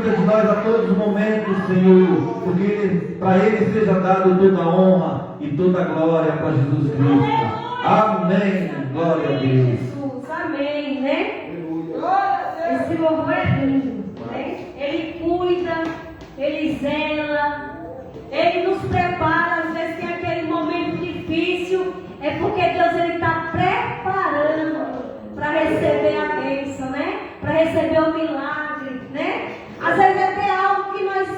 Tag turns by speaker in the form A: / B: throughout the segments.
A: cuida de nós a todos os momentos, Senhor, porque para Ele seja dado toda a honra e toda a glória para Jesus Cristo. Amém. Glória a Deus.
B: Jesus, amém, né? Esse louvor é lindo, né? Ele cuida, Ele zela, Ele nos prepara. Às vezes tem aquele momento difícil, é porque Deus está preparando para receber a bênção, né? Para receber o milagre, né? Às vezes é até algo que nós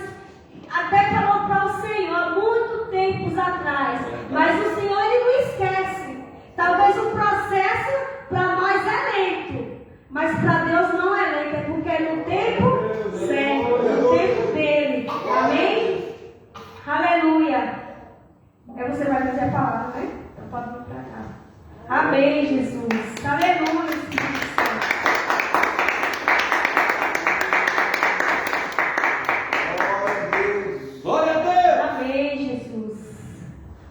B: até falou para o Senhor há muito tempos atrás, mas o Senhor Ele não esquece. Talvez o processo para nós é lento, mas para Deus não é lento, é porque é no tempo certo, no tempo dele. Amém? Aleluia. Você vai fazer a palavra, né? Então pode vir para cá. Amém, Jesus. Aleluia, Espírito Santo.
A: Glória a Deus.
B: Amém, Jesus.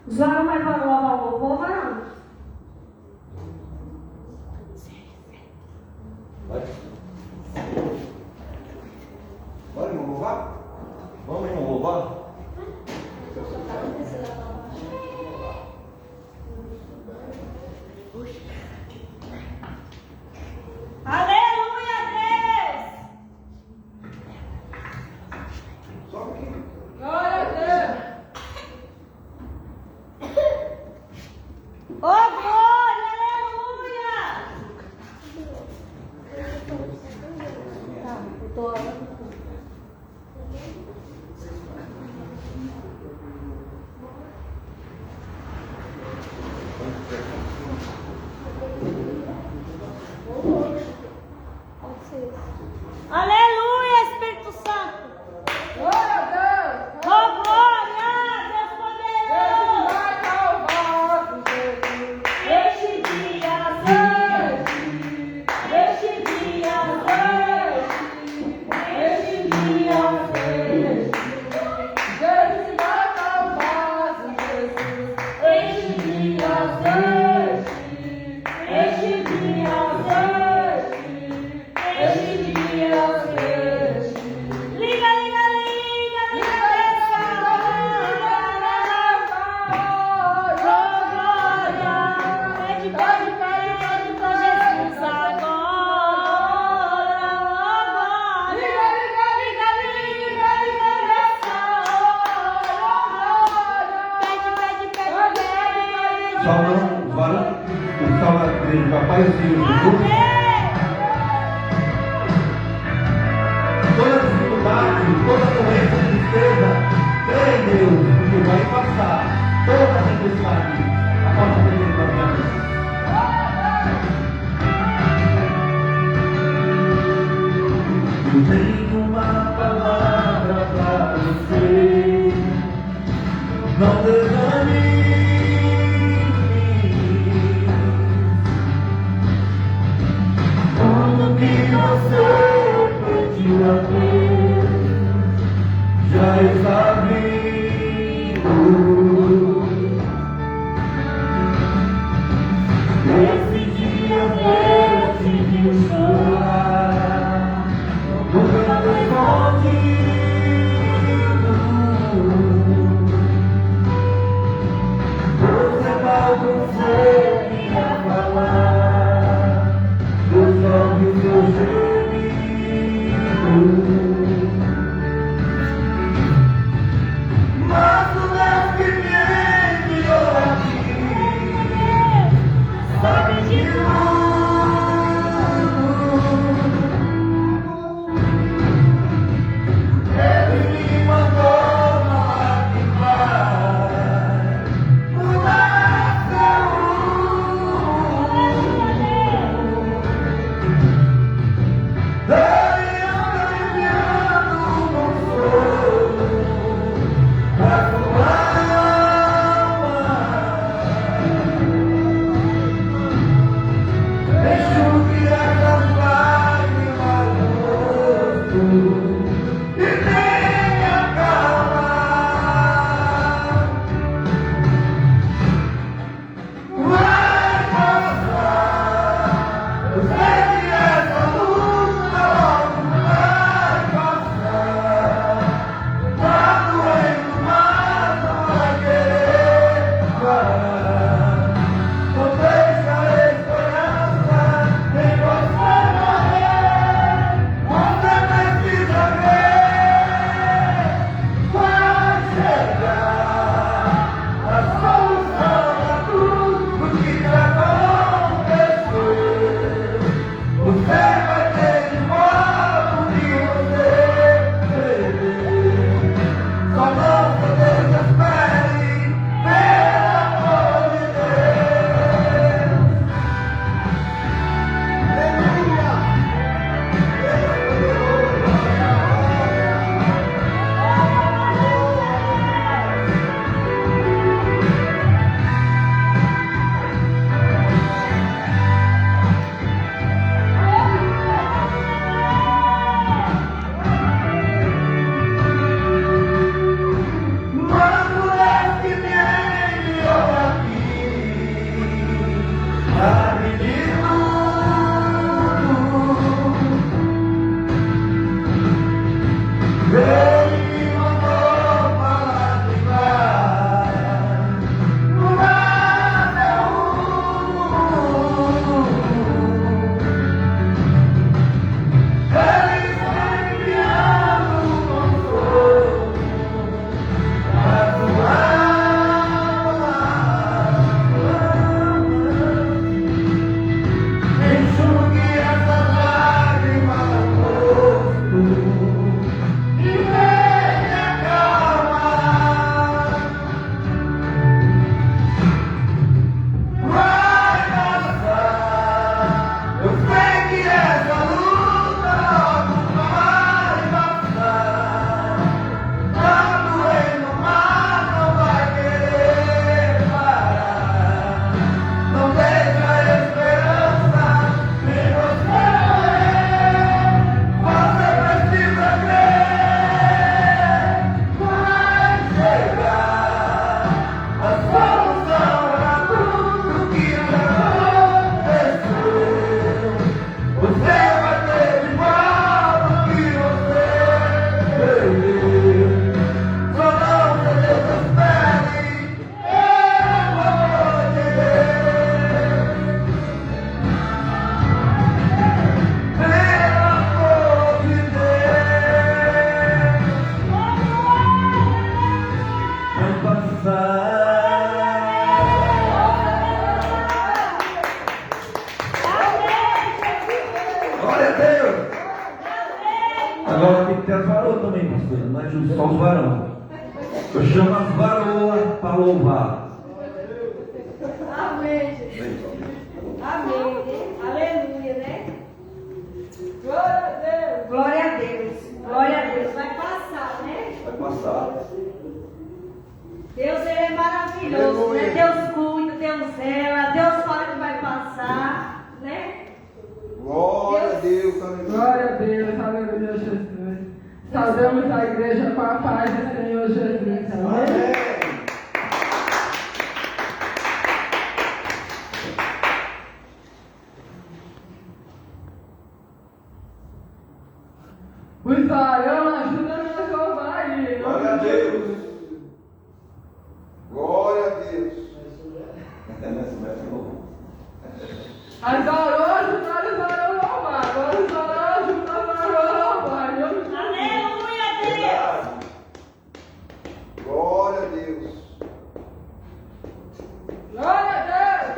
B: Os varões vai louvar o louvor, varão?
A: Bora, irmão, louvar? Vamos, irmão, louvar?
B: Aleluia, Deus!
A: Só um pouquinho.
B: Glória a Deus! Oh, glória! Aleluia! Aleluia, Espírito Santo!
C: Glória a Deus!
B: Oh, glória! Deus poderoso! Este dia hoje, este dia hoje, este dia hoje,
C: Jesus vai salvar, Jesus.
B: este dia hoje, este dia hoje, este dia hoje. Liga, liga, liga, liga, oh, glória! Pede, pede, pede pra Jesus agora. Oh, glória! Liga, liga, liga, liga, nessa hora. Pede, pede, pede, pede.
A: Salve, varão, o salve da igreja, papai e Senhor Jesus.
B: Amém!
A: Toda dificuldade, toda doença, tristeza, crê em Deus, porque vai passar. Toda tempestade, a porta dele da minha vida. Eu tenho uma palavra para você. Não desanime. Tudo que você pediu a Deus já está vindo. Esse dia Deus te viu chorar no canto escondido. Você mal você ia falar, Deus ouve o seu gemido. Mas o Deus que me enviou aqui sabe de tudo. Ele mandou falar de paz. No mar é Ele foi enviando um consolo para sua alma. Enxugue essas lágrimas no rosto e venha calma. Vai passar. Eu sei que essa luta logo vai passar. Tá doendo, mas não vai querer parar. Não deixa a esperança em você. Você precisa crer. Vai chegar a solução para tudo que aconteceu. Você vai ter de volta o que você perdeu. Só não cedeu seus pés. Eu vou querer. Pelo amor de Deus, vai passar. Glória a Deus. Agora tem que ter as varoas também, pastor. Não é justo só os varões. Eu chamo as varoas para louvar.
B: Amém, Jesus. Amém. Aleluia, né?
C: Glória a Deus.
B: Glória a Deus. Glória a Deus. Vai passar, né?
A: Vai passar.
B: Deus, ele é maravilhoso, né?
A: Aleluia.
B: Deus cuida, Deus zela, Deus fala que vai passar, né?
A: Glória a Deus. Aleluia.
C: Glória a Deus, aleluia, Jesus. Saudamos a igreja com a paz do Senhor Jesus. Amém?
A: Amém.
C: Os varão ajuda-nos a louvar aí.
A: Glória a Deus. Glória a Deus.
C: As varoas ajudaram os varão a louvar. Agora os varão ajudam os varão a louvar.
B: Aleluia, Deus.
A: Glória a Deus.
C: Glória a Deus.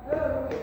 C: Aleluia.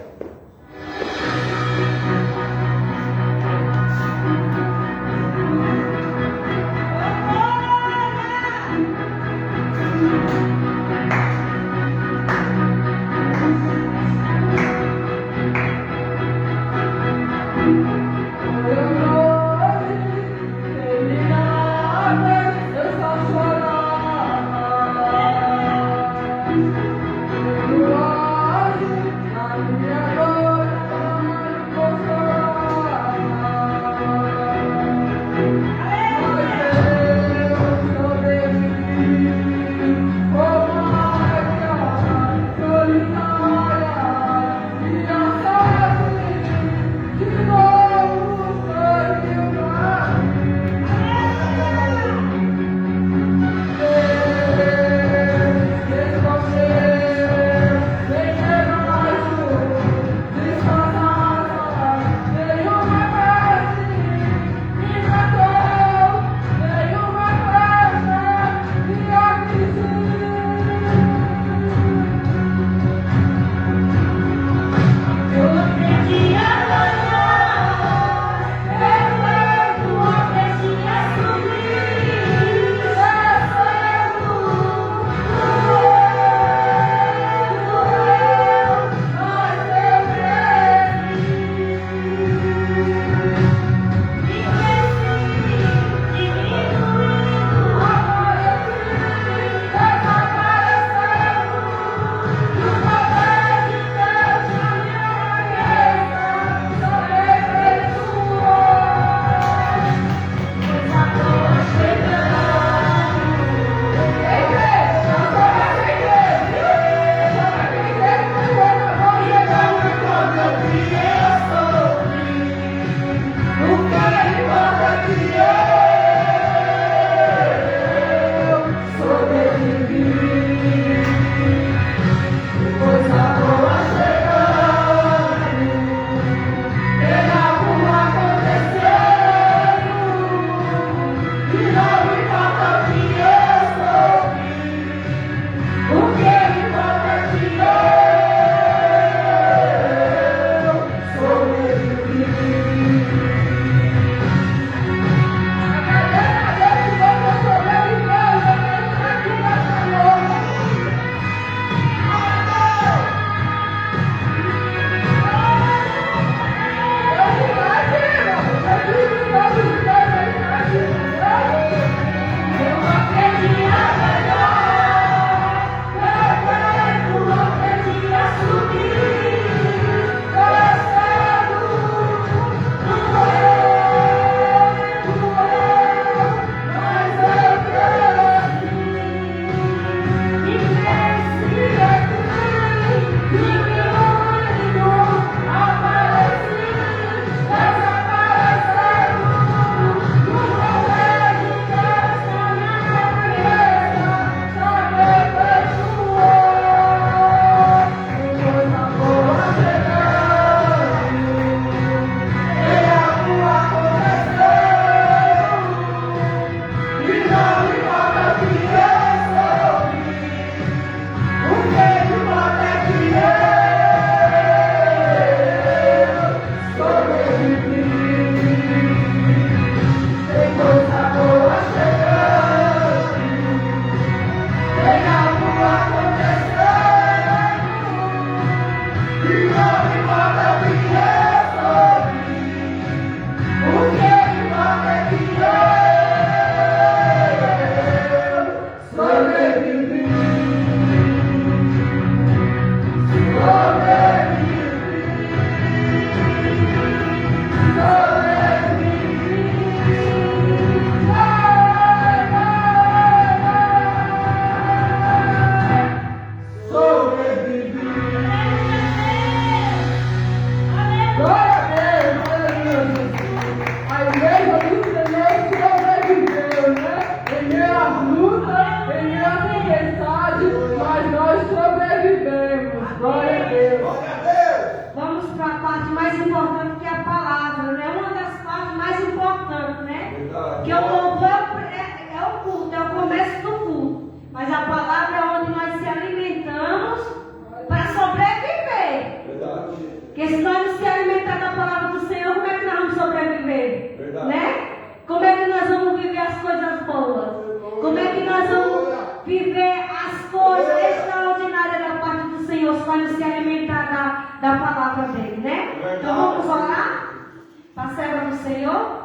B: Senhor?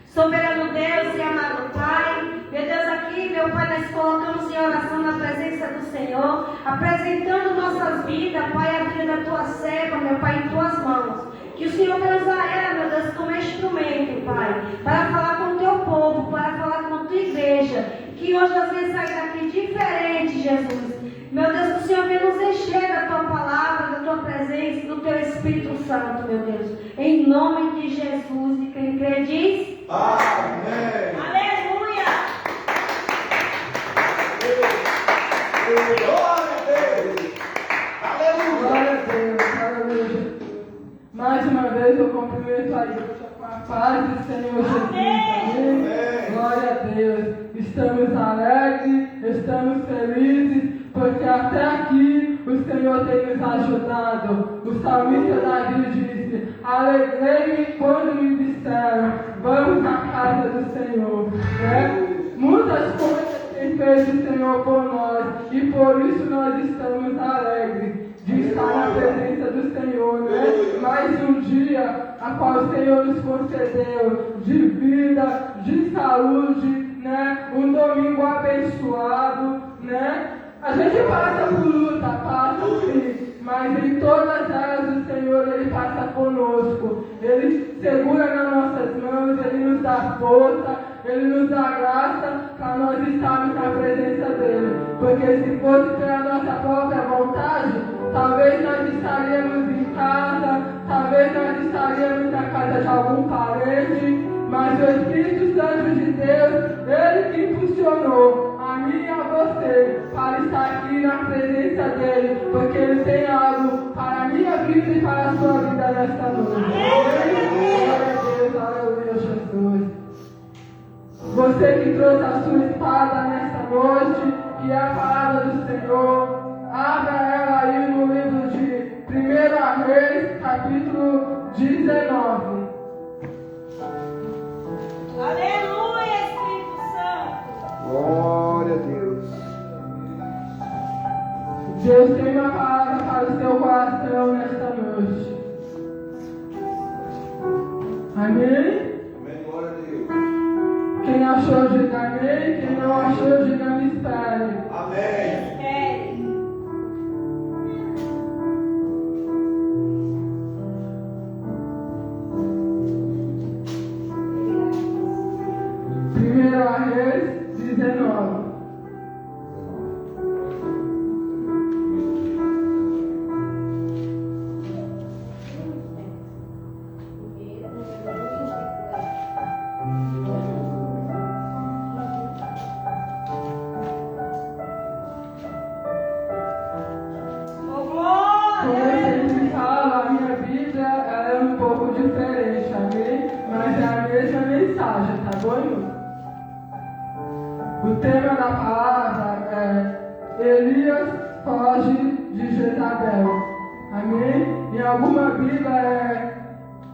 B: Soberano Deus e amado Pai, meu Deus, aqui, meu Pai, nós colocamos em oração na presença do Senhor, apresentando nossas vidas, Pai, a vida da tua serva, meu Pai, em tuas mãos. Que o Senhor vai usar ela, meu Deus, como instrumento, Pai, para falar com o teu povo, para falar com a tua igreja. Que hoje nós venhamos sair daqui diferente, Jesus. Meu Deus, que o Senhor venha nos encher da tua palavra, da tua presença, do teu Espírito Santo, meu Deus. Em nome de Jesus, e quem crê diz:
A: Amém.
B: Aleluia.
A: Glória a Deus. Aleluia.
C: Glória a Deus, aleluia. Mais uma vez eu cumprimento a igreja com a paz do Senhor Jesus. Amém. Glória a Deus. Estamos alegres, estamos felizes, porque até aqui o Senhor tem nos ajudado. O salmista Davi disse: alegrei-me quando me disseram, vamos à casa do Senhor. Muitas coisas tem feito o Senhor por nós, e por isso nós estamos alegres de estar na presença do Senhor, Mais um dia a qual o Senhor nos concedeu de vida, de saúde, Um domingo abençoado, A gente passa por luta, passa sim, mas em todas elas o Senhor, Ele passa conosco. Ele segura nas nossas mãos, Ele nos dá força, Ele nos dá graça para nós estarmos na presença dEle. Porque se fosse pela nossa própria vontade, talvez nós estaríamos em casa, talvez nós estaríamos na casa de algum parente, mas o Espírito Santo de Deus, Ele que impulsionou a mim e a você para estar aqui na presença dEle, porque Ele tem algo para a minha vida e para a sua vida nesta noite. Glória a Deus, aleluia, Jesus. Você que trouxe a sua espada nesta noite, que é a palavra do Senhor, abra ela aí no livro de 1 Reis, capítulo 19.
B: Aleluia, Espírito Santo.
A: Glória a Deus.
C: Deus tem uma palavra para o seu coração nesta noite. Amém?
A: Amém, glória a Deus.
C: Quem achou, diga amém. Quem não achou, diga me espere.
A: Amém.
B: Espere.
C: Reis 19. Como eu sempre falo, a minha Bíblia ela é um pouco diferente, amém? Mas é a mesma mensagem, tá bom, irmão? O tema da palavra é Elias foge de Jezabel. Amém? Em alguma Bíblia é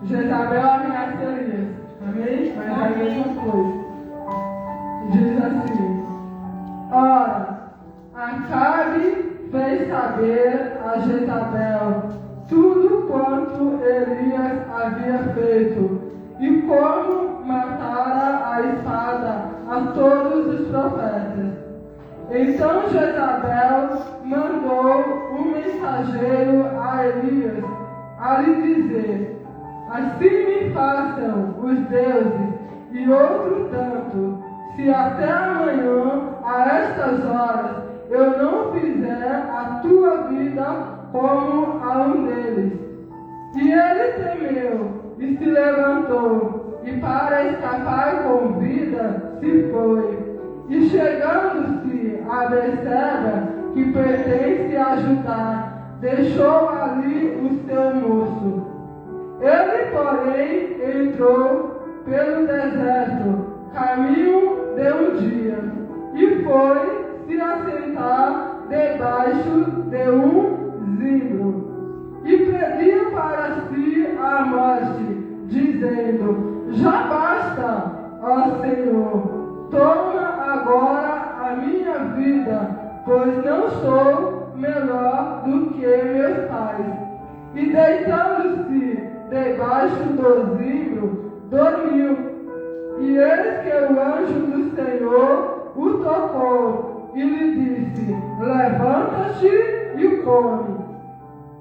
C: Jezabel ameaça Elias. Amém? Mas é a mesma coisa. Diz assim: ora, Acabe fez saber a Jezabel tudo quanto Elias havia feito e como matara a espada a todos os profetas. Então Jezabel mandou um mensageiro a Elias a lhe dizer: assim me façam os deuses e outro tanto, se até amanhã a estas horas eu não fizer a tua vida como a um deles. E ele temeu e se levantou, e para escapar com vida se foi. E chegando-se a Berseba, que pertence a Judá, deixou ali o seu moço. Ele, porém, entrou pelo deserto, caminho de um dia, e foi se assentar debaixo de um zimbro. E pediu para si a morte, dizendo: já basta, ó Senhor, toma agora a minha vida, pois não sou melhor do que meus pais. E deitando-se debaixo do zimbro, dormiu. E eis que o anjo do Senhor o tocou e lhe disse: levanta-te e come.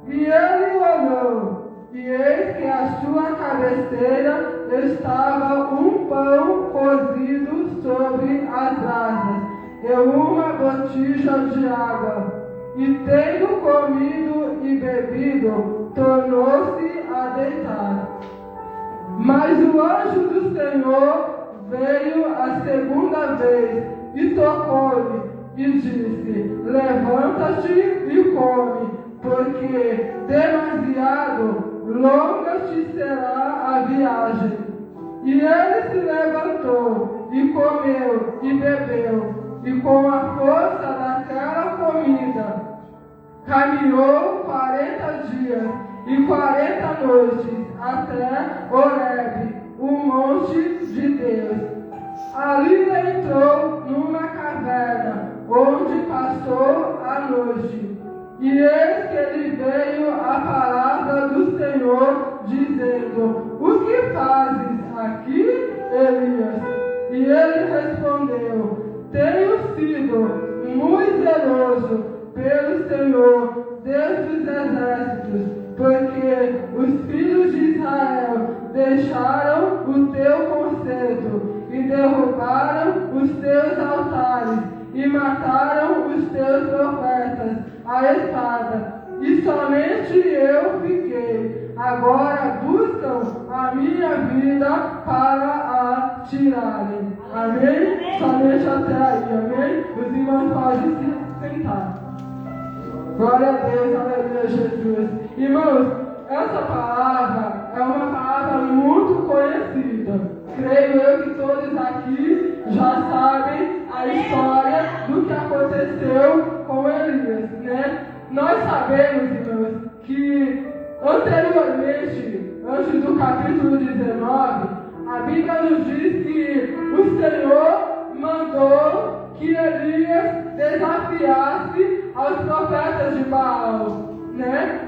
C: E ele olhou, e eis que à sua cabeceira estava um pão cozido sobre as brasas e uma botija de água. E tendo comido e bebido, tornou-se a deitar. Mas o anjo do Senhor veio a segunda vez e tocou-lhe e disse: levanta-te e come, porque demasiado longa te será a viagem. E ele se levantou e comeu e bebeu, e com a força daquela comida caminhou 40 dias e 40 noites até Horebe, o monte de Deus. Ali entrou numa caverna, onde passou a noite. E eis que lhe veio a palavra do Senhor, dizendo: o que fazes aqui, Elias? E ele respondeu: tenho sido muito zeloso pelo Senhor, Deus dos exércitos, porque os filhos de Israel deixaram o teu conserto e derrubaram os teus altares e mataram os teus profetas à espada. E somente eu fiquei. Agora buscam a minha vida para a tirarem. Amém? Somente até aí. Amém? Os irmãos podem se sentar. Glória a Deus, aleluia, Jesus. Irmãos, essa palavra é uma palavra muito conhecida. Creio eu que todos aqui já sabem a história do que aconteceu com Elias, né? Nós sabemos, irmãos, que anteriormente, antes do capítulo 19, a Bíblia nos diz que o Senhor mandou que Elias desafiasse aos profetas de Baal, né?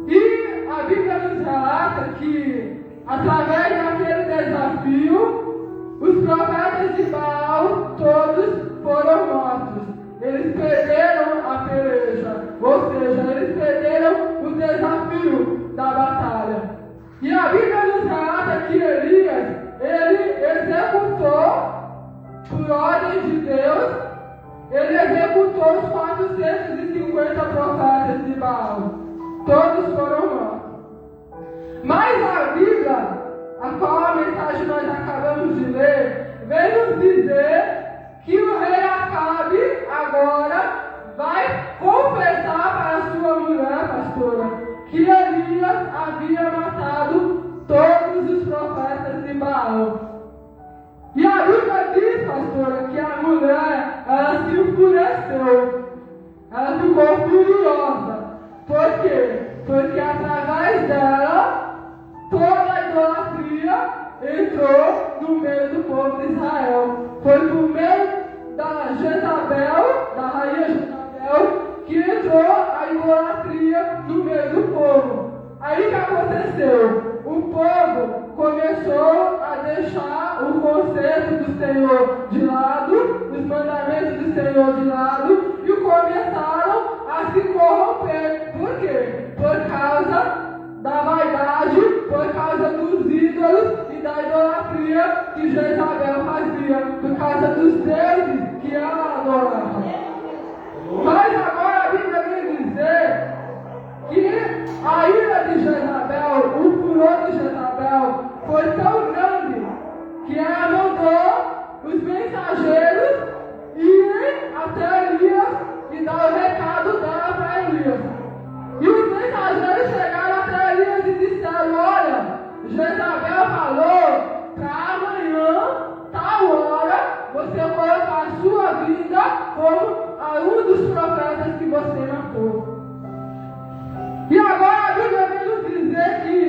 C: E a Bíblia nos relata que, através daquele desafio, os profetas de Baal todos foram mortos. Eles perderam a peleja, ou seja, eles perderam o desafio da batalha. E a Bíblia nos relata que Elias, ele executou, por ordem de Deus, ele executou os 450 profetas de Baal. Todos foram mortos. Mas a Bíblia, a qual a mensagem nós acabamos de ler, vem nos dizer que o rei Acabe agora vai confessar para a sua mulher, pastora, que Elias havia matado todos os profetas de Baal. E a Bíblia diz, pastora, que a mulher, ela se enfureceu. Ela ficou furiosa. Por quê? Porque através dela, toda a idolatria entrou no meio do povo de Israel. Foi por meio da Jezabel, da rainha Jezabel, que entrou a idolatria no meio do povo. Aí o que aconteceu? O povo começou a deixar o conserto do Senhor de lado, os mandamentos do Senhor de lado, e começaram a se corromper. Por quê? Por causa da vaidade, por causa dos ídolos e da idolatria que Jezabel fazia, por causa dos deuses que ela adorava. Mas agora a Bíblia vem dizer que a ira de Jezabel, o furor de Jezabel, foi tão grande que ela mandou os mensageiros irem até Elias e dar o recado dela para Elias. E os mensageiros chegaram até Elias e disseram: olha, Jezabel falou para amanhã, tal hora, você colocar a sua vida como a um dos profetas que você matou. E agora a Bíblia vem nos dizer que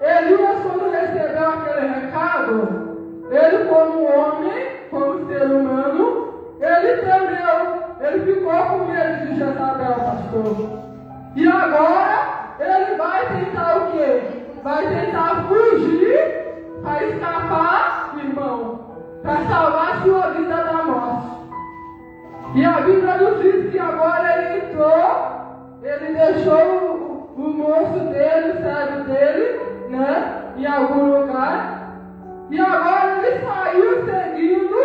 C: Elias, quando recebeu aquele recado, ele como homem, como ser humano, ele tremeu, ele ficou com medo de Jezabel, pastor. E agora ele vai tentar o quê? vai tentar fugir para escapar, irmão, para salvar sua vida da morte. E a Bíblia nos diz que agora ele entrou, ele deixou o moço dele, o servo dele, né, em algum lugar, e agora ele saiu seguindo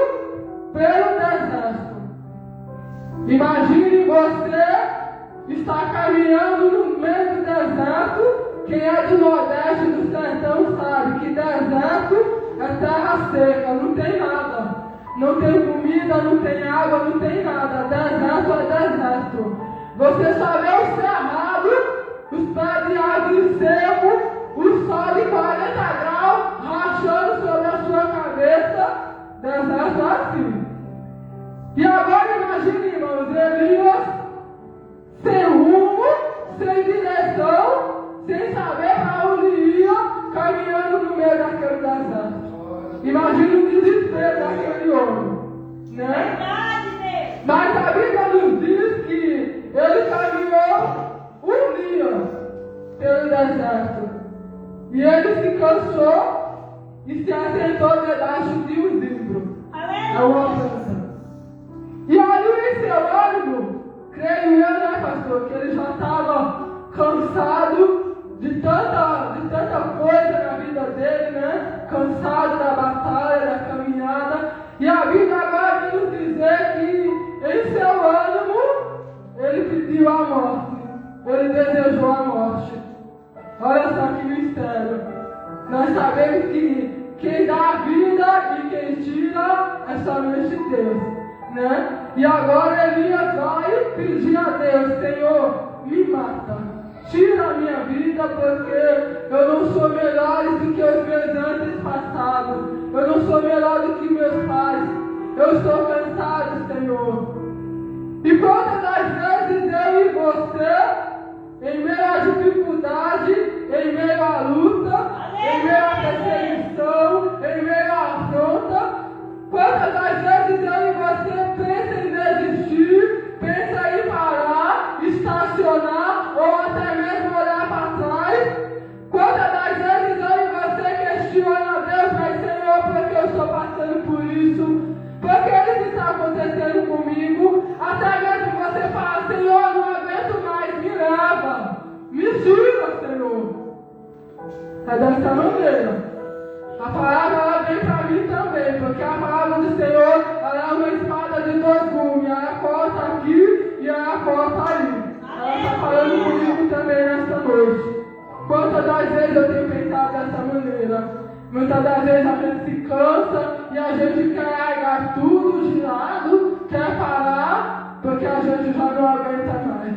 C: pelo deserto. Imagine você estar caminhando no meio do deserto. Quem é do Nordeste, do sertão, sabe que deserto é terra seca, não tem nada. Não tem comida, não tem água, não tem nada. Deserto é deserto. Você só vê o cerrado, os pés de árvore seco, o sol de 40 graus rachando sobre a sua cabeça. Deserto é assim. E agora imagine, irmãos, Elias sem rumo, sem direção, sem saber para onde ia, caminhando no meio daquele deserto. Imagine o desespero daquele homem, né? Mas a Bíblia nos diz que ele caminhou um dia pelo deserto. E ele se cansou e se assentou debaixo de um zimbro. É uma planta. E ali em seu ânimo, creio eu, né, pastor, que ele já estava cansado de tanta coisa na vida dele, né? Cansado da batalha, da caminhada. E a Bíblia agora vem nos dizer que em seu ânimo ele pediu a morte. Ele desejou a morte. Olha só que mistério. Nós sabemos que quem dá a vida e quem tira é somente Deus, né? E agora Elias vai pedir a Deus: Senhor, me mata. Tira a minha vida, porque eu não sou melhor do que os meus antepassados. Eu não sou melhor do que meus pais. Eu estou cansado, Senhor. E quantas das vezes eu e você, em meio à dificuldade, em meio à luta, em meio à perseguição, em meio à afronta, quantas das vezes eu e você pensa em desistir, pensa em parar, estacionar ou até mesmo olhar para trás? Quantas das vezes eu e você questiona Deus, mas Senhor, por que eu estou passando por isso? Por que isso está acontecendo comigo? Até mesmo você fala: Senhor, não aguento mais, me leva, me tira, Senhor. É dessa maneira. A palavra ela vem para mim também, porque a palavra do Senhor ela é uma espada de dois gumes. Ela corta aqui e ela corta ali. Ela está falando comigo também nesta noite. Quantas das vezes eu tenho pensado dessa maneira? Muitas das vezes a gente se cansa e a gente quer largar tudo de lado, quer parar, porque a gente já não aguenta mais.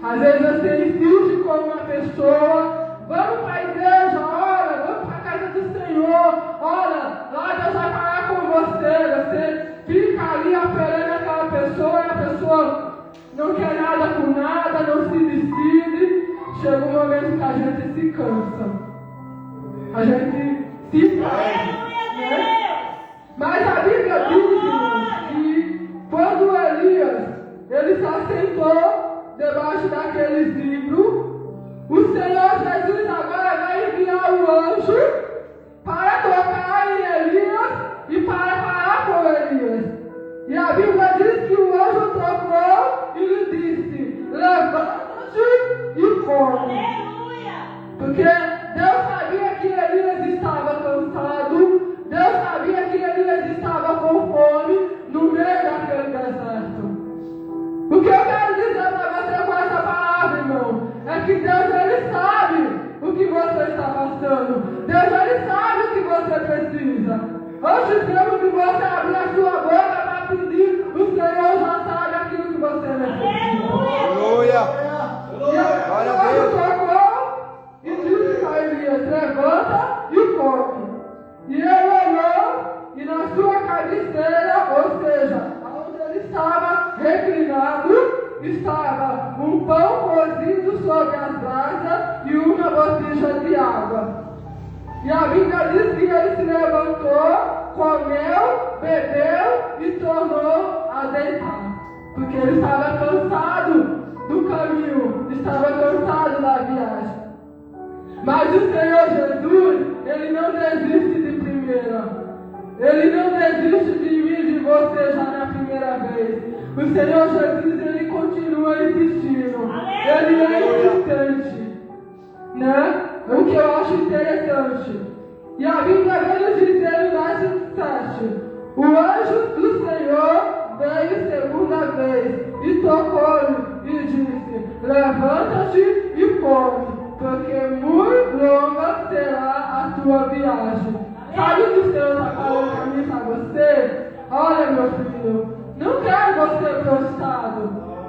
C: Às vezes você insiste com uma pessoa: vamos para a igreja, olha, vamos para a casa do Senhor, olha, lá Deus vai falar com você. Você fica ali apelando aquela pessoa e a pessoa não quer nada com nada, não se decide. Chega um momento que a gente se cansa. A gente se cansa, né? Mas a Bíblia diz que quando Elias ele se assentou debaixo daquele zimbro, o Senhor Jesus agora vai enviar o anjo para tocar em Elias e para falar com Elias. E a Bíblia diz que o anjo tocou e lhe disse: levanta-te e come. Porque Deus sabia que Elias estava cansado, Deus sabia que Elias estava com fome no meio daquele deserto. O que eu quero dizer para você com essa palavra, irmão, é que Deus ele sabe o que você está passando. Deus ele sabe o que você precisa. Antes mesmo de você abrir a sua boca para pedir, o Senhor já sabe aquilo que você necessita.
D: Aleluia!
C: E o Senhor tocou e disse para Elias: levanta e come. E ele olhou e na sua cabeceira, ou seja, onde ele estava reclinado, estava um pão cozido sobre as brasas e uma botija de água. E a Bíblia diz que ele se levantou, comeu, bebeu e tornou a deitar. Porque ele estava cansado do caminho, estava cansado da viagem. Mas o Senhor Jesus, Ele não desiste de primeira. Ele não desiste de mim e de você já na primeira vez. O Senhor Jesus, Ele continua insistindo. Ele é insistente. Né? O que eu acho interessante. E a Bíblia vai nos dizer no verso 7. O anjo do Senhor veio segunda vez e tocou-lhe e disse: levanta-te e come, porque muito longa será a tua viagem. Sabe o que o Senhor está falando para mim e para você? Olha, meu filho, não quero você prostrado,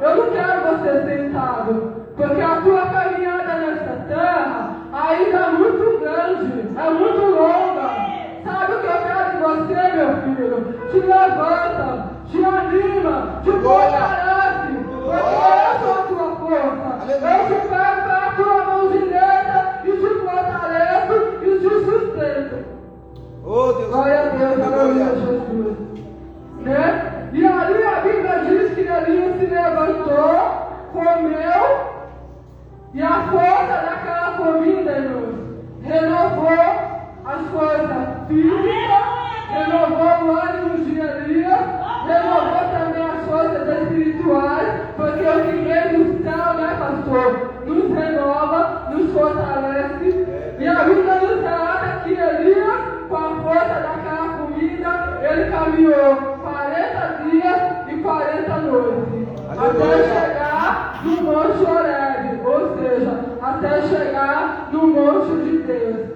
C: eu não quero você sentado, porque a tua caminhada nessa terra ainda é muito grande, é muito longa. Sabe o que eu quero de você, meu filho? Te levanta, te anima, te fortalece, porque eu sou a tua força. Eu te pego pela tua mão direita e te fortaleço e te sustento.
D: Oh, Deus.
C: Glória a Deus, aleluia, Jesus. Né? E ali a Bíblia diz que Elias se levantou, comeu, e a força daquela comida, irmãos, renovou as forças físicas, renovou o ânimo de Elias, renovou também as forças espirituais, porque o que vem do céu, né, pastor, nos renova, nos fortalece. E a Bíblia nos relata que Elias, com a força daquela comida, ele caminhou 40 dias e 40 noites, até chegar no Monte Horebe, ou seja, até chegar no Monte de Deus.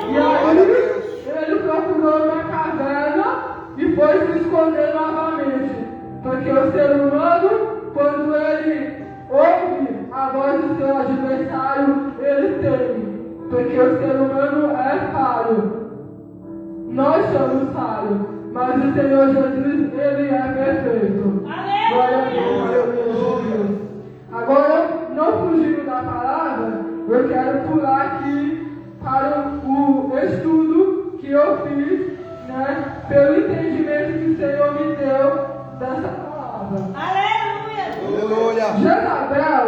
C: E aí, ele procurou uma caverna e foi se esconder novamente, porque o ser humano, quando ele ouve a voz do seu adversário, ele teme, porque o ser humano é falho. Nós somos falhos, mas o Senhor Jesus, Ele é perfeito. Glória a Deus. Agora, não fugindo da palavra, eu quero pular aqui para o estudo que eu fiz, né, pelo entendimento que o Senhor me deu dessa palavra.
D: Aleluia.
C: Jezabel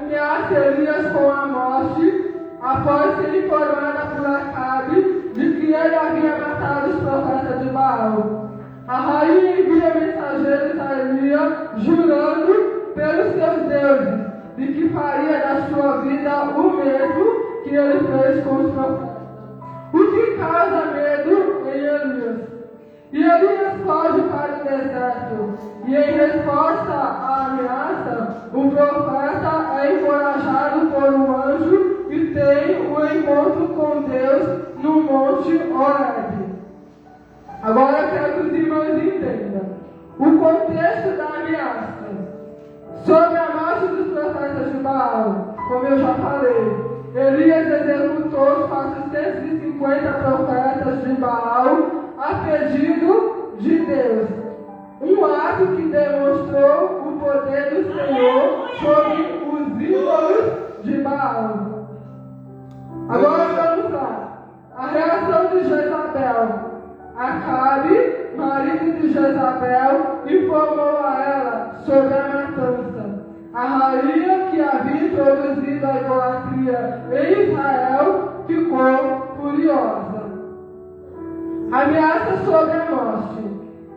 C: ameaça Elias com a morte após ser informada por Acabe de que ele havia matado os profetas de Baal. A rainha envia mensageiros a Elias, jurando pelos seus deuses, de que faria da sua vida o mesmo que ele fez com os profetas. O que causa medo em Elias. E Elias foge para o deserto, e em resposta à ameaça, o profeta é encorajado por um anjo e tem o encontro com Deus no Monte Horebe. Agora eu quero que os irmãos entendam o contexto da ameaça. Sobre a morte dos profetas de Baal, como eu já falei, Elias executou os 450 profetas de Baal a pedido de Deus. Um ato que demonstrou o poder do Senhor sobre os ídolos de Baal. Agora vamos lá. A reação de Jezabel. Acabe, marido de Jezabel, informou a ela sobre a matança. A rainha que havia introduzido a idolatria em Israel ficou furiosa. Ameaça sobre a morte.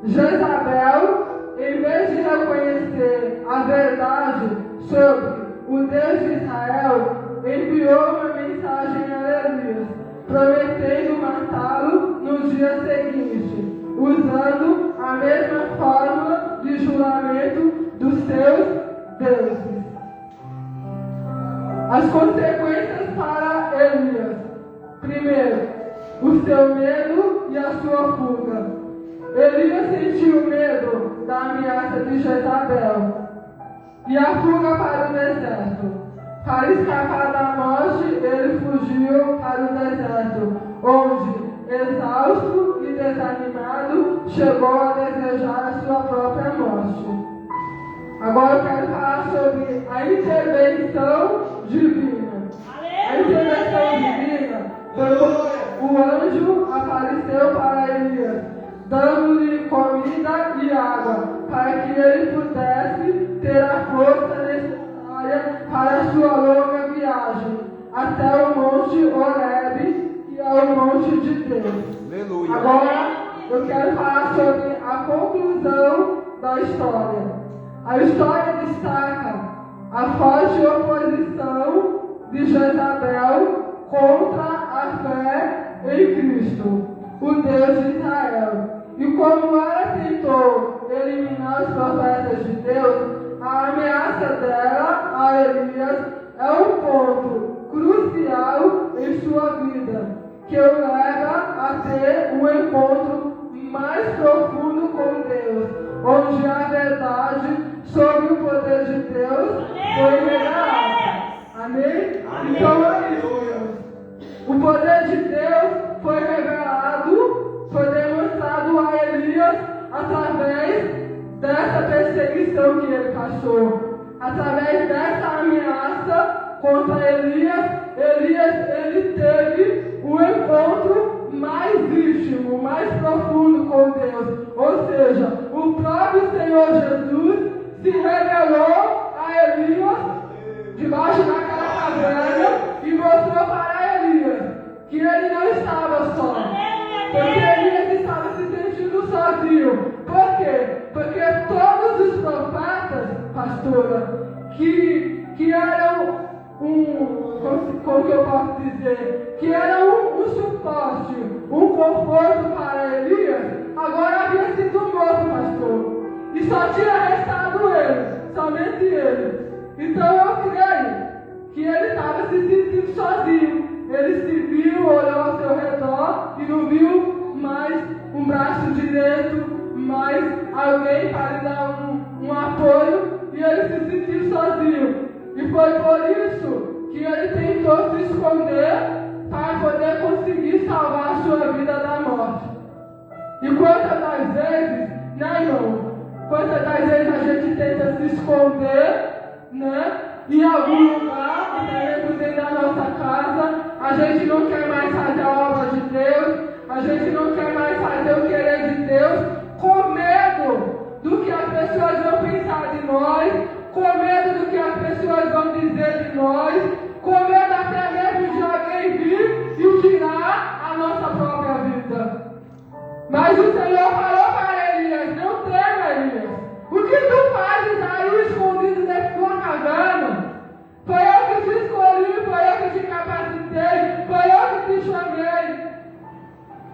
C: Jezabel, em vez de reconhecer a verdade sobre o Deus de Israel, enviou uma mensagem a Elias, prometendo matá-lo no dia seguinte, usando a mesma fórmula de juramento dos seus deuses. As consequências para Elias. Primeiro, o seu medo e a sua fuga. Elias sentiu medo da ameaça de Jezabel e a fuga para o deserto. Para escapar da morte, ele fugiu para o deserto, onde, exausto e desanimado, chegou a desejar a sua própria morte. Agora eu quero falar sobre a intervenção divina. A intervenção divina foi o anjo apareceu para Elias, dando-lhe comida e água, para que ele pudesse ter a força necessária para a sua longa viagem, até o monte Horebe, que é o monte de Deus.
D: Aleluia.
C: Agora eu quero falar sobre a conclusão da história. A história destaca a forte oposição de Jezabel contra a fé em Cristo, o Deus de Israel. E como ela tentou eliminar os profetas de Deus, a ameaça dela a Elias é um ponto crucial em sua vida, que o leva a ter um encontro mais profundo com Deus, onde a verdade sobre o poder de Deus foi revelada. Amém? Então é isso. O poder de Deus foi revelado, foi demonstrado a Elias através dessa perseguição que ele passou, através dessa ameaça contra Elias. Ele teve um encontro mais íntimo, mais profundo com Deus. Ou seja, o próprio Senhor Jesus se revelou a Elias debaixo daquela caverna e mostrou para Elias que ele não estava só. Porque Elias estava se sentindo sozinho. Por quê? Porque todos os profetas, pastora, que eram como que eu posso dizer, que era um suporte, um conforto para Elias, agora havia sido morto, pastor. E só tinha restado ele, somente ele. Então eu creio que ele estava se sentindo sozinho. Ele se viu, olhou ao seu redor e não viu mais um braço direito, mais alguém para lhe dar um apoio, e ele se sentiu sozinho. E foi por isso que ele tentou se esconder para poder conseguir salvar a sua vida da morte. E quantas das vezes, né, irmão? Quantas das vezes a gente tenta se esconder, né? Em algum lugar, dentro da nossa casa, a gente não quer mais fazer a obra de Deus, a gente não quer mais fazer o querer de Deus, com medo do que as pessoas vão pensar de nós, com medo do que as pessoas vão dizer de nós, com medo até mesmo de alguém vir e tirar a nossa própria vida. Mas o Senhor falou para Elias: não tema, Elias. O que tu fazes aí escondido dentro de uma caverna? Foi eu que te escolhi, foi eu que te capacitei, foi eu que te chamei.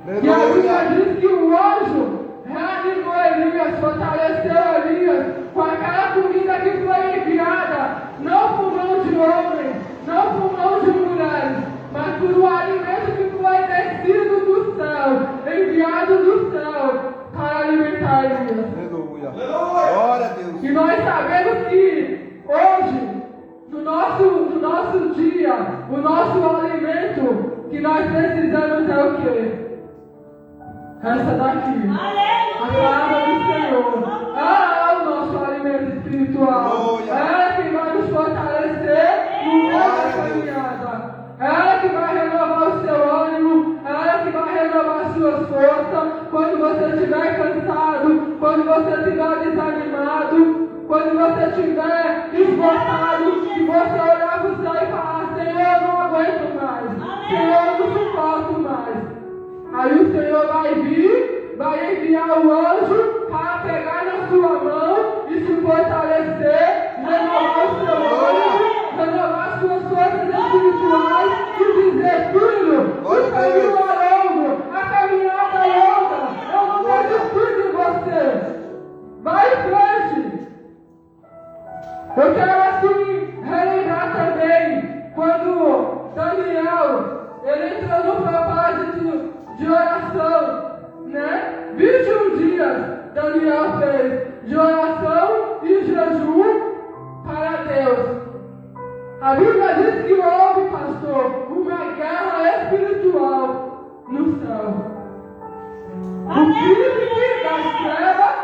C: E a Bíblia diz que o anjo reanimou Elias, fortaleceu Elias com aquela comida que foi enviada, não por mão de homens, não por mão de mulheres, mas por um alimento que foi descido do céu, enviado do céu para alimentar Elias.
D: Aleluia. Glória a Deus.
C: E nós sabemos que hoje, no nosso dia, o nosso alimento que nós precisamos é o quê? Essa daqui. A palavra do Senhor. Ela é o nosso alimento espiritual. Ela é que vai nos fortalecer no meio da caminhada. Ela é que vai renovar o seu ânimo. Ela é que vai renovar as suas forças. Quando você estiver cansado, quando você estiver desanimado, quando você estiver esgotado, e você olhar para o céu e falar: Senhor, eu não aguento mais. Senhor, eu não suporto mais. Aí o Senhor vai vir, vai enviar o anjo para pegar na sua mão e se fortalecer, renovar o seu ânimo, renovar as suas forças espirituais e dizer: filho, o caminho é longo, a caminhada é longa, eu não vejo tudo em você. Vai em frente. Eu quero assim relembrar também quando Daniel ele entrou no propósito de oração, né? 21 dias Daniel fez de oração e jejum para Deus. A Bíblia diz que houve, pastor, uma guerra espiritual no céu. O príncipe das trevas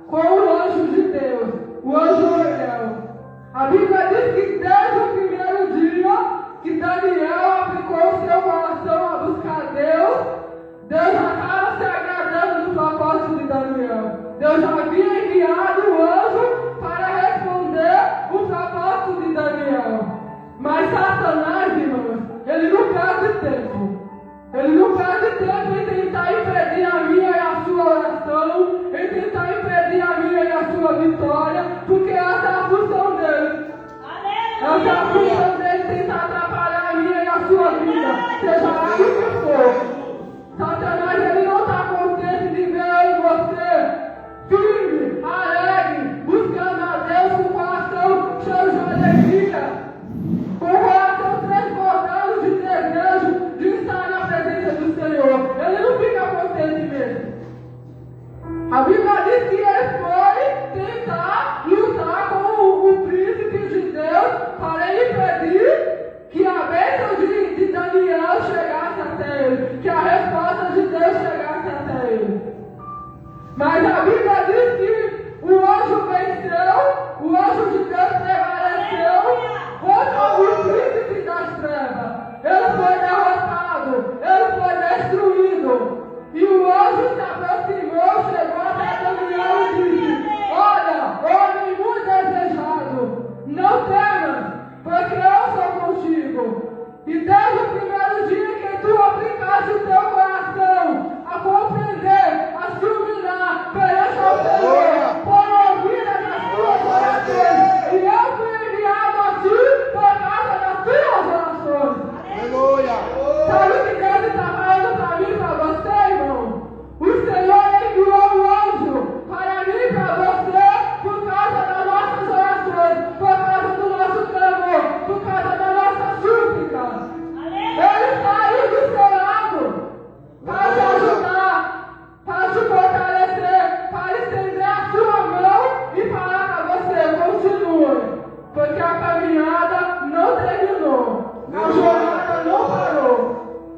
C: com o anjo de Deus, o anjo Miguel. A Bíblia diz que desde o primeiro dia que Daniel aplicou o seu coração a buscar Deus, Deus já estava se agradando do propósito de Daniel. Deus já havia enviado o anjo para responder o propósito de Daniel. Mas Satanás, irmãos, tentar impedir a minha e a sua oração, em tentar impedir a minha e a sua vitória, porque essa é a função dele. Essa é a função dele, tentar atrapalhar a minha e a sua vida, seja lá o que for. Satanás, ele não está contente de ver eu e você firme, alegre, buscando a Deus com o coração cheio de alegria, com o coração transbordando de desejo de estar na presença do Senhor. Ele não fica contente mesmo. A Bíblia diz que ele foi tentar lutar com o príncipe de Deus para impedir que a bênção de Daniel chegasse até ele, que a resposta de Deus chegasse até ele. Mas a Bíblia diz que o anjo venceu, o anjo de Deus prevaleceu contra o príncipe das trevas. Ele foi derrotado, ele foi destruído. E o anjo se aproximou, chegou até Daniel e disse: olha, homem muito desejado, não temas, porque eu sou contigo. E desde o primeiro dia que tu aplicaste o teu coração a compreender, a se humilhar perante ao Senhor, por ouvidas das tuas orações, e eu fui enviado a ti por causa das tuas orações.
D: Aleluia!
C: Sabe o que Deus está falando para mim e para você, irmão? O Senhor enviou um anjo para mim e para você por causa das nossas orações, por causa do nosso clamor, por causa da nossa súplica. Ele está aí do seu lado para te ajudar, para te fortalecer, para estender a sua mão e falar para você: continue, porque a caminhada não terminou, a jornada não parou.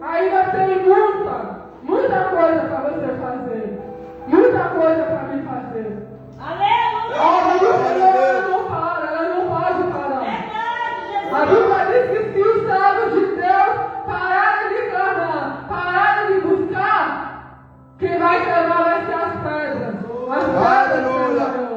C: Ainda tem muita coisa para você fazer, muita coisa para mim fazer. A obra do Senhor, ela não para, ela não pode parar. A Bíblia diz que se os servos de Deus pararem de clamar, pararem de buscar, quem vai clamar vai ser as pedras. As pedras clamarão.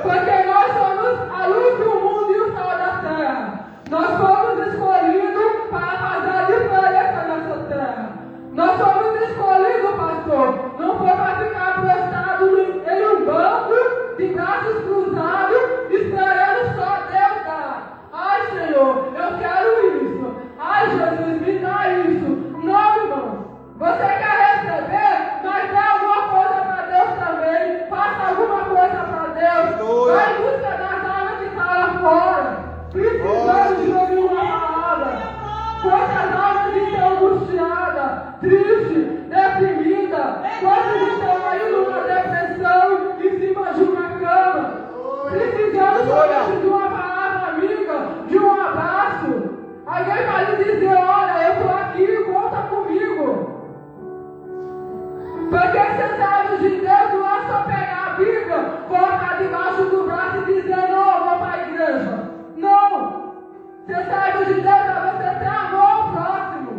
C: Porque nós somos a luz do mundo e o sal da terra. Nós fomos escolhidos para fazer a diferença nessa terra. Nós somos escolhidos, pastor, não foi para ficar prostrado em um banco, de braços cruzados, esperando só Deus dar. Ai, Senhor, eu quero isso. Ai, Jesus, me dá isso. Não, irmão. Você quer receber, mas dá alguma coisa para Deus também. Faça alguma coisa para Deus. Vai em busca das almas que estão lá fora, precisando de ouvir uma palavra. Quantas almas estão angustiadas, tristes, deprimidas. Quantos estão aí numa depressão, em cima de uma cama, precisando somente de uma palavra amiga, de um abraço. Alguém vai lhe dizer: olha, eu estou aqui, conta comigo. Porque ser servo de Deus não é só pegar a Bíblia, colocar debaixo do braço e dizer: não, eu vou para a igreja. Não! Ser servo de Deus é você ter amor ao próximo.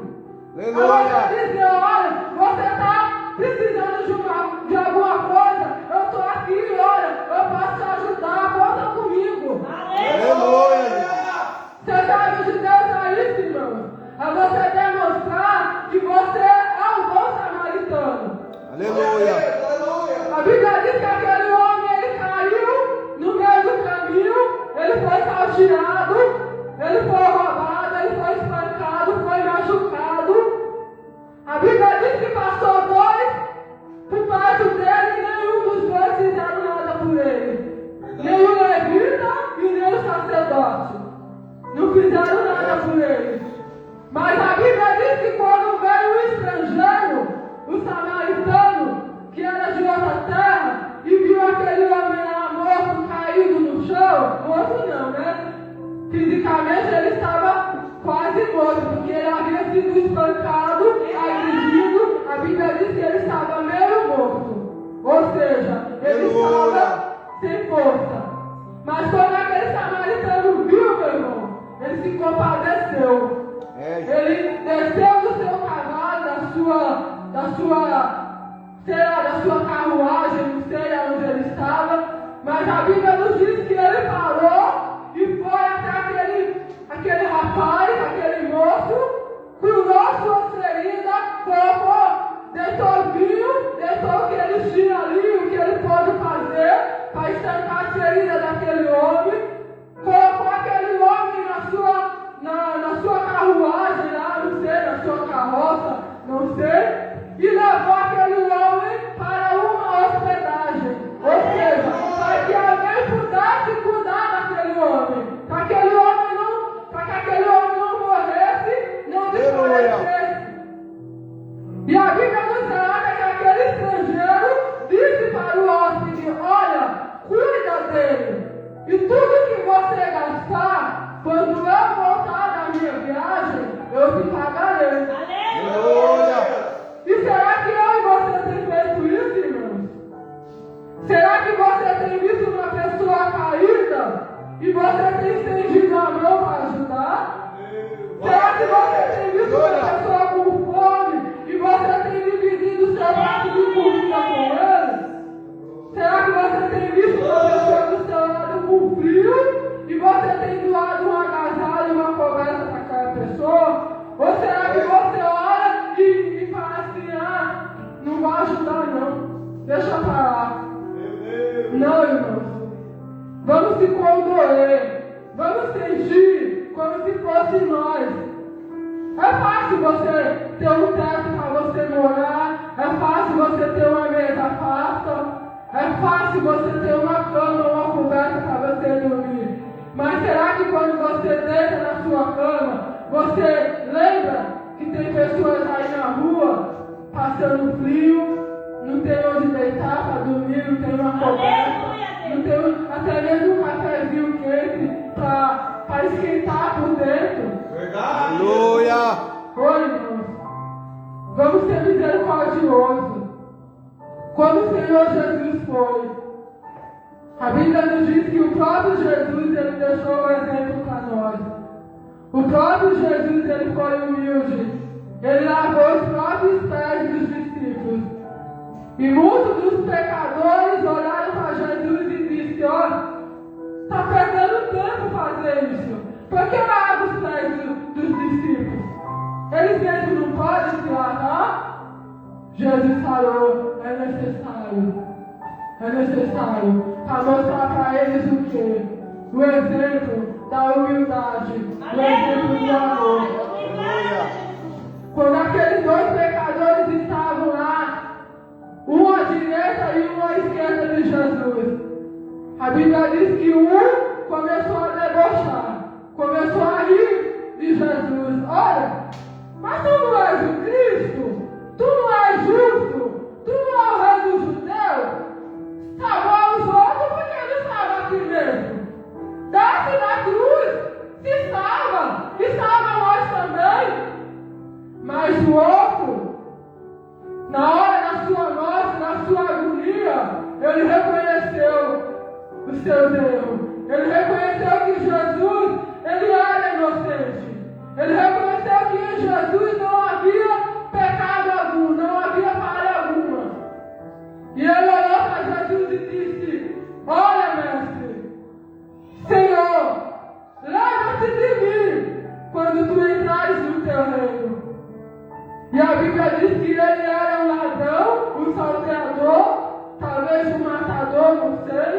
D: Aleluia!
C: É você dizer: olha, você está precisando de alguma coisa, eu estou aqui, olha, eu posso te ajudar, conta comigo.
D: Aleluia!
C: Ser servo de Deus é isso, irmão. É você demonstrar que você é um bom samaritano.
D: Aleluia!
C: A Bíblia diz que aquele homem, ele caiu no meio do caminho, ele foi salteado, ele foi roubado, ele foi espancado, foi machucado. A Bíblia diz que passou dois por perto dele e nenhum dos dois fizeram nada por ele. Nem o levita e nem o sacerdote. Não fizeram nada por ele. Mas a Bíblia diz que quando veio o estrangeiro, o samaritano, que era de outra terra, e viu aquele homem lá morto, caído no chão, morto não, né? Fisicamente ele estava quase morto, porque ele havia sido espancado, agredido. A Bíblia diz que ele estava meio morto. Ou seja, ele estava sem força. Mas quando aquele samaritano viu, meu irmão, ele se compadeceu. Ele desceu do seu cavalo, da sua carruagem, não sei aonde ele estava, mas a Bíblia nos diz que ele parou e foi até aquele rapaz, aquele moço, curou sua ferida, colocou, ferida daquele homem, colocou aquele homem na sua carruagem lá, não sei, na sua carroça, não sei, e levou aquele homem para uma hospedagem. Ou seja, para que alguém pudesse cuidar daquele homem, para que aquele homem não morresse, não desfalecesse. E a Bíblia nos relata que aquele estrangeiro disse para o hóspede: olha, cuida dele, e tudo que você gastar, quando eu voltar da minha viagem, eu te pagarei.
D: Aleluia.
C: E será que eu e você tem feito isso, irmãos? Será que você tem visto uma pessoa caída e você tem estendido a mão para ajudar? Será que você tem visto uma pessoa com fome e você tem dividido o seu prato de comida com ele? Será que você tem visto uma pessoa do seu lado com frio e você tem doado um agasalho e uma coberta para aquela pessoa? Ou será que você olha e fala assim: ah, não vai ajudar não, deixa para lá? Não, irmãos. Vamos se condoer, vamos sentir como se fosse nós. É fácil você ter um teto para você morar, é fácil você ter uma mesa farta, é fácil você ter uma cama, uma coberta para você dormir. Mas será que quando você deita na sua cama, você lembra que tem pessoas aí na rua passando frio, não tem onde deitar para dormir, não tem uma coberta, não tem até mesmo um cafezinho quente para esquentar por dentro?
A: Verdade.
D: Aleluia.
C: Oi, irmãos, vamos ser misericordiosos. Como o Senhor Jesus foi. A Bíblia nos diz que o próprio Jesus, ele deixou o exemplo para nós. O próprio Jesus, ele foi humilde. Ele lavou os próprios pés dos discípulos. E muitos dos pecadores olharam para Jesus e disseram: olha, está perdendo tempo fazer isso. Por que lava os pés dos discípulos? Eles mesmos não podem se lavar? Jesus falou: é necessário para mostrar para eles o quê? O exemplo da humildade, o exemplo do amor. Quando aqueles dois pecadores estavam lá, um à direita e um à esquerda de Jesus, a Bíblia diz que um começou a debochar, começou a rir de Jesus. Olha, mas tu não és o Cristo? Tu não és justo? Tu não é o rei dos judeus? Salvou os outros porque ele salva aqui mesmo. Desce da cruz, se salva e salva nós também. Mas o outro, na hora da sua morte, na sua agonia, ele reconheceu os seus erros. Ele reconheceu que Jesus, ele era inocente. Ele reconheceu que em Jesus não havia pecado algum, não havia falha alguma. E ele olhou para Jesus e disse: olha, mestre, Senhor, lembra-te de mim quando tu entrares no teu reino. E a Bíblia diz que ele era um ladrão, um salteador, talvez um matador, não sei.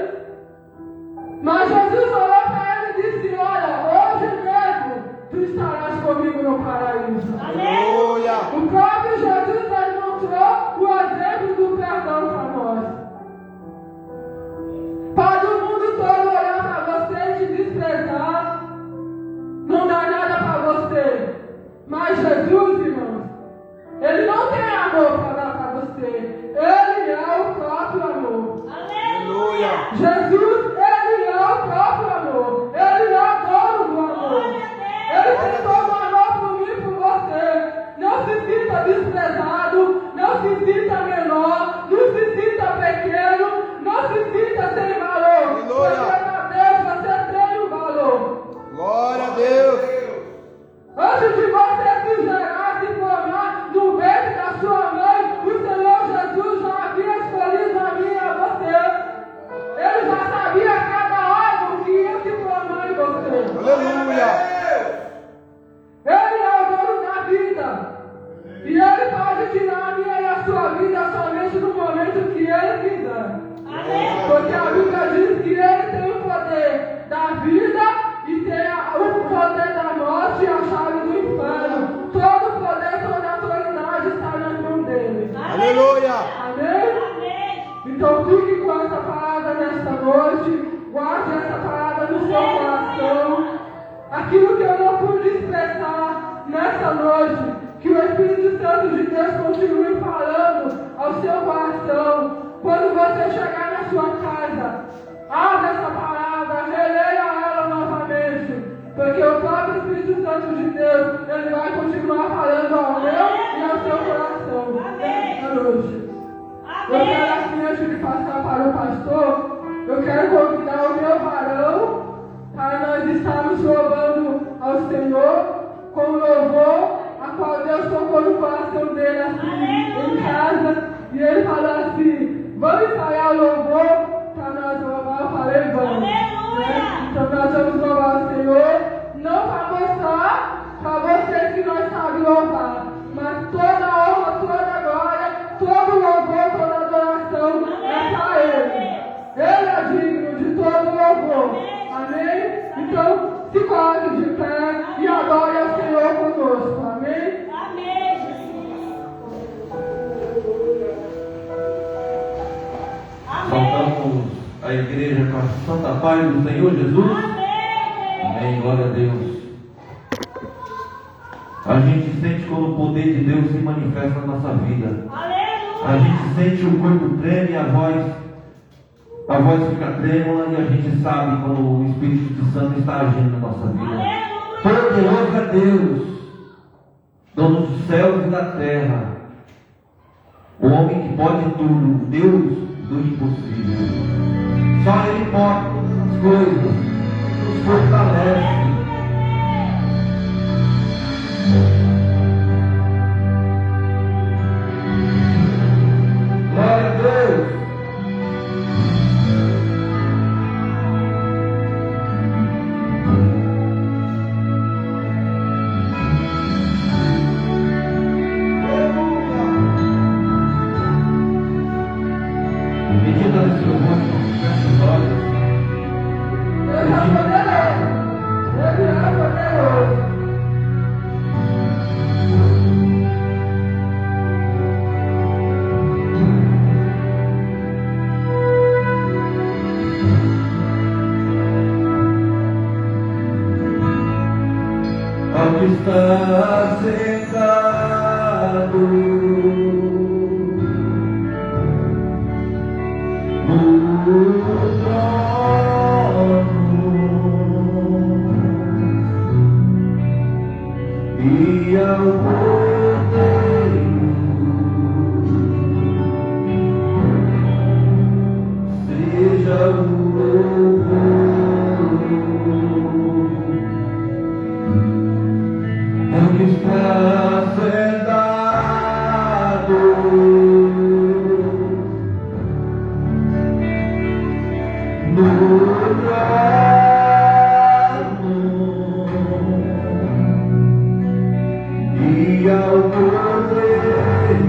C: Mas Jesus olhou para ele e disse: olha, hoje mesmo tu estarás comigo no paraíso.
D: Aleluia.
C: O próprio Jesus demonstrou o exemplo do perdão para nós. Para o mundo todo olhar para você e te desprezar, não dá nada para você. Mas Jesus, irmãos, ele não tem amor para dar para você. Ele é o próprio amor.
D: Aleluia.
C: Jesus, ele é o próprio amor. Ele é o dono do amor. Ele tem todo o amor por mim e por você. Não se sinta desprezado, não se sinta menor, não se sinta pequeno, não se sinta sem valor.
D: Aleluia.
C: Porque para Deus você tem um valor.
D: Glória a Deus.
C: Antes de você se gerar, se formar no ventre da sua mãe, o Senhor Jesus já havia escolhido a mim e a você. Ele já sabia fique com essa palavra nesta noite, guarde essa palavra no seu coração. Aquilo que eu não pude expressar nessa noite, que o Espírito Santo de Deus continue falando ao seu coração. Quando você chegar na sua casa, abra essa palavra, releia ela novamente, porque o próprio Espírito Santo de Deus, ele vai continuar falando ao meu e ao seu coração nesta noite. Eu quero, assim, antes de passar para o pastor, eu quero convidar o meu varão para nós estarmos louvando ao Senhor com louvor, a qual Deus tocou no coração dele assim, em casa, e ele falou assim: vamos ensaiar o louvor para nós louvar. Eu falei: vamos. Né? Então nós vamos louvar o Senhor, não para mostrar para vocês que nós sabemos louvar, mas toda a honra, toda a glória, todo o louvor, toda a adoração é para Ele. Ele é digno de todo louvor. Amém? Então, se coloque de pé e adore ao Senhor conosco. Amém?
B: Amém, Jesus.
A: Saltamos a igreja com a santa paz do Senhor Jesus. Amém, glória a Deus. A gente sente quando o poder de Deus se manifesta na nossa vida. A gente sente o corpo treme, a voz fica trêmula, e a gente sabe quando o Espírito Santo está agindo na nossa vida. Poderoso é Deus, dono dos céus e da terra, o homem que pode tudo, Deus do impossível. Só Ele pode todas as coisas, nos fortalece. Glória a Deus. Medita no seu rosto, fecha os olhos.
C: Deus é poderoso. Ele é poderoso.
A: Ao que está sentado no trono, e ao Cordeiro seja o louvor. É o que está sentado no trono, e ao Cordeiro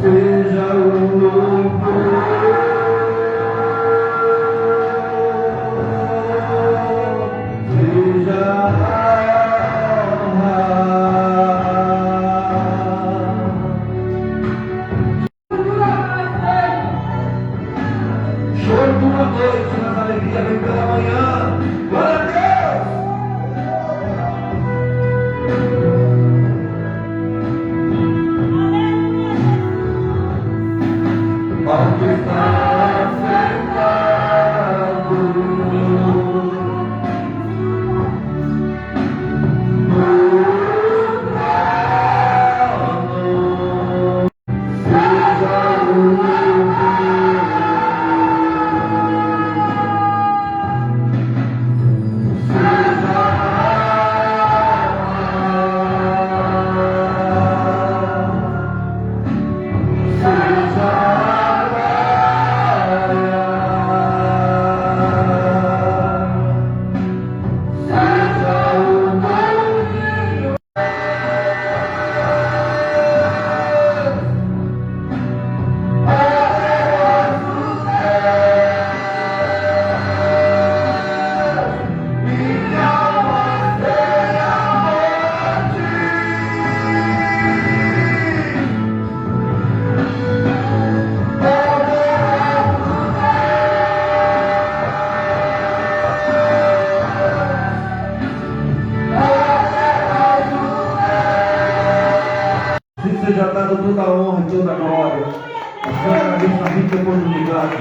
A: seja o louvor. Choro por uma noite, mas a alegria vem pela manhã. Glória a Deus! toda a honra e toda a glória. Eu quero agradecer a rica oportunidade.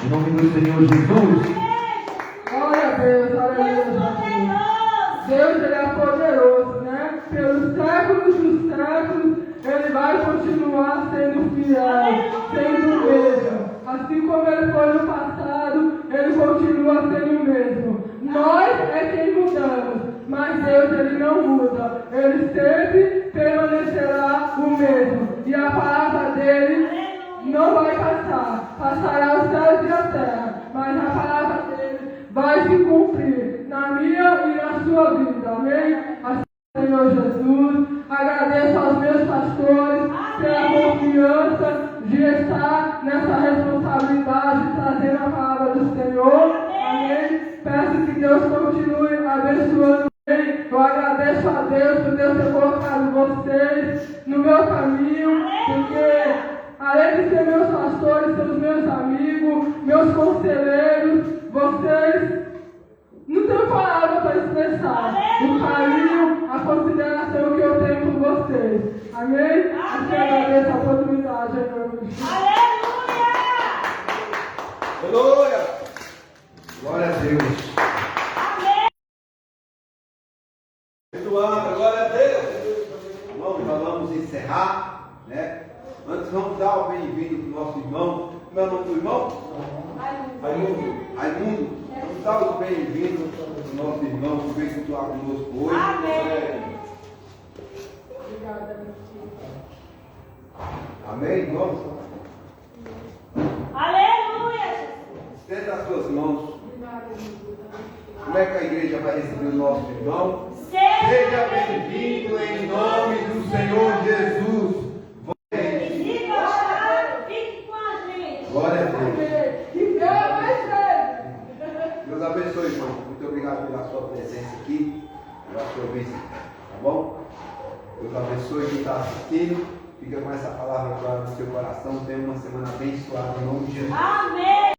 A: Em nome do Senhor Jesus.
C: Glória a Deus, aleluia. Deus, Ele é poderoso, né? Pelos séculos dos séculos, Ele vai continuar sendo fiel, sendo o mesmo. Assim como Ele foi no passado, Ele continua sendo o mesmo. Nós é quem mudamos, mas Deus, Ele não muda. Ele sempre permanecerá o mesmo. E a palavra dEle não vai passar. Passará os céus e a terra, mas a palavra dEle vai se cumprir na minha e na sua vida. Amém? Assim, Senhor Jesus, agradeço aos meus pastores pela confiança de estar nessa responsabilidade, trazendo a palavra do Senhor. Amém? Peço que Deus continue abençoando. Eu agradeço a Deus por Deus ter colocado vocês no meu caminho, porque além de ser meus pastores, são os meus amigos, meus conselheiros, vocês não tem palavra para expressar o carinho, a consideração que eu tenho por vocês. Amém? Assim agradeço a oportunidade.
D: Aleluia. Glória a Deus. Glória a Deus. Vamos, nós vamos encerrar, né? Antes vamos dar o bem-vindo para o nosso irmão. Como é o nome do irmão? Raimundo. Vamos dar o bem-vindo para o nosso irmão que veio estar conosco hoje.
B: Amém.
D: Amém? Vamos?
B: Aleluia.
D: Estenda as suas mãos. Como é que a igreja vai receber o nosso irmão? Seja bem-vindo em nome do Senhor Jesus.
B: Se gostar, fique com a gente.
D: Glória a Deus.
C: Que Deus vai ser.
D: Deus abençoe, irmão. Muito obrigado pela sua presença aqui, pela sua visita. Tá bom? Deus abençoe quem está assistindo. Fica com essa palavra clara no seu coração. Tenha uma semana abençoada em nome de Jesus.
B: Amém.